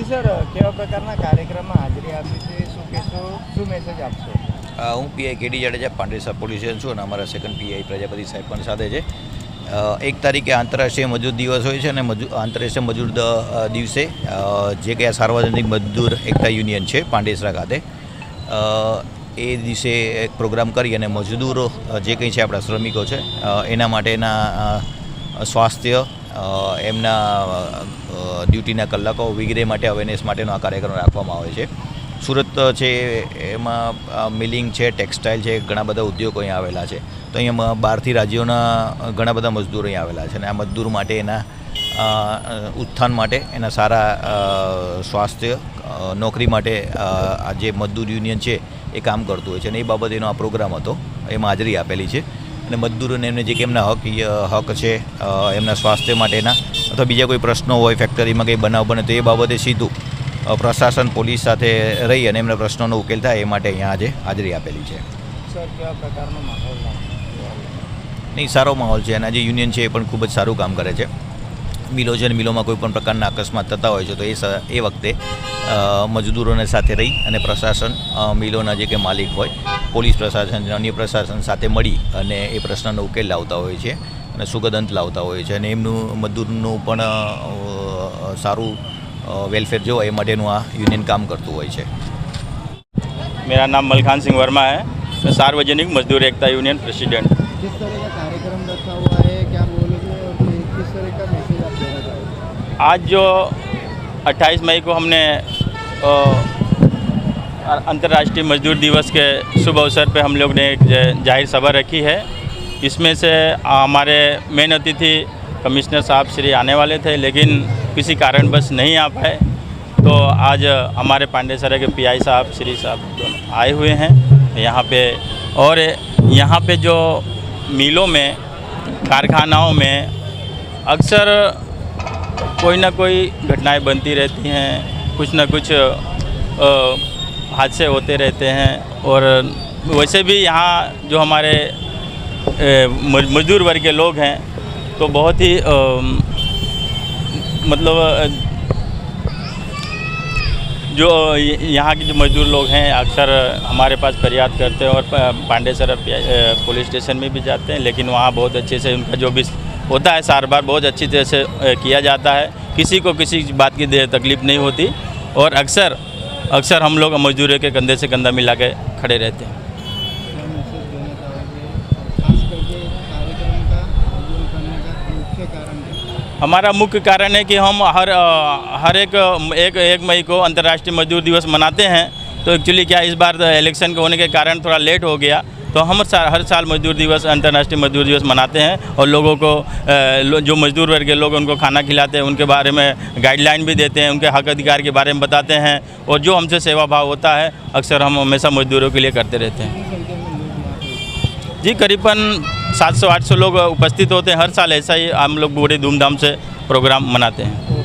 Sir, કેવા પ્રકારના કાર્યક્રમમાં હાજરી આપી છે, શું કહેશો, શું મેસેજ આપશો? હું PI KD Jadeja Pandesara police station છું અને અમારા સેકન્ડ પીઆઈ પ્રજાપતિ સાહેબ પણ સાથે છે. 1 તારીખે આંતરરાષ્ટ્રીય મજૂર દિવસ હોય છે અને આંતરરાષ્ટ્રીય મજૂર દિવસે જે કે આ સાર્વજનિક મજદૂર એકતા યુનિયન છે પાંડેસરા ખાતે, એ દિવસે એક પ્રોગ્રામ કરી અને મજદૂરો જે કંઈ છે આપણા શ્રમિકો છે એના માટેના સ્વાસ્થ્ય, એમના ડ્યુટીના કલાકો વગેરે માટે અવેરનેસ માટેનો આ કાર્યક્રમ રાખવામાં આવે છે. સુરત છે એમાં મિલિંગ છે, ટેક્સટાઇલ છે, ઘણા બધા ઉદ્યોગો અહીંયા આવેલા છે. તો અહીંયા બહારથી રાજ્યોના ઘણા બધા મજદૂરો અહીંયા આવેલા છે અને આ મજદૂર માટે એના ઉત્થાન માટે, એના સારા સ્વાસ્થ્ય, નોકરી માટે આ જે મજદૂર યુનિયન છે એ કામ કરતું હોય છે અને એ બાબતે એનો આ પ્રોગ્રામ હતો, એમાં હાજરી આપેલી છે. અને મજદૂરોને એમને જે કે એમના હક છે, એમના સ્વાસ્થ્ય માટેના અથવા બીજા કોઈ પ્રશ્નો હોય, ફેક્ટરીમાં કંઈ બનાવ બને તો એ બાબતે સીધું પ્રશાસન પોલીસ સાથે રહી અને એમના પ્રશ્નોનો ઉકેલ થાય એ માટે અહીંયા આજે હાજરી આપેલી છે. સર, કેવા પ્રકારનો માહોલ? નહીં, સારો માહોલ છે અને આ જે યુનિયન છે એ પણ ખૂબ જ સારું કામ કરે છે. મિલો છે અને મિલોમાં કોઈ પણ પ્રકારના અકસ્માત થતા હોય છે તો એ વખતે મજદૂરોને સાથે રહી અને પ્રશાસન, મિલોના જે કે માલિક હોય, પોલીસ પ્રશાસન, અન્ય પ્રશાસન સાથે મળી અને એ પ્રશ્નનો ઉકેલ લાવતા હોય છે અને સુગદ અંત લાવતા હોય છે અને એમનું મજદૂરનું પણ સારું वेलफेयर जो है माटेनु आ यूनियन काम करतु होय छे. मेरा नाम मलखान सिंह वर्मा है, मैं सार्वजनिक मजदूर एकता यूनियन प्रेसिडेंट. किस तरह का कार्यक्रम रखा हुआ है, क्या बोलोगे और किस तरह का मैसेज आप देना चाहोगे? आज जो 28 मई को हमने अंतर्राष्ट्रीय मजदूर दिवस के शुभ अवसर पे हम लोग ने एक जाहिर सभा रखी है. इसमें से हमारे मेन अतिथि कमिश्नर साहब श्री आने वाले थे, लेकिन किसी कारणवश नहीं आ पाए. तो आज हमारे पांडेसरा के पीआई साहब श्री साहब आए हुए हैं यहाँ पे. और यहाँ पे जो मिलों में, कारखानाओं में अक्सर कोई ना कोई घटनाएं बनती रहती हैं, कुछ ना कुछ हादसे होते रहते हैं. और वैसे भी यहाँ जो हमारे मजदूर वर्ग के लोग हैं तो बहुत ही मतलब जो यहाँ के जो मजदूर लोग हैं अक्सर हमारे पास फरियाद करते हैं और पांडेसरा पुलिस स्टेशन में भी जाते हैं, लेकिन वहाँ बहुत अच्छे से उनका जो भी होता है सारबार बहुत अच्छी तरह से किया जाता है. किसी को किसी बात की तकलीफ़ नहीं होती और अक्सर हम लोग मजदूरों के कंधे से कंधा मिला के खड़े रहते हैं. हमारा मुख्य कारण है कि हम हर एक मई को अंतर्राष्ट्रीय मजदूर दिवस मनाते हैं. तो एक्चुअली क्या इस बार इलेक्शन के होने के कारण थोड़ा लेट हो गया, तो हम हर साल मजदूर दिवस, अंतर्राष्ट्रीय मजदूर दिवस मनाते हैं और लोगों को जो मजदूर वर्ग के लोग उनको खाना खिलाते हैं, उनके बारे में गाइडलाइन भी देते हैं, उनके हक अधिकार के बारे में बताते हैं और जो हमसे सेवा भाव होता है अक्सर हम हमेशा मजदूरों के लिए करते रहते हैं. जी, करीबन 700-800 लोग उपस्थित होते हैं हर साल. ऐसा ही हम लोग बड़े धूमधाम से प्रोग्राम मनाते हैं.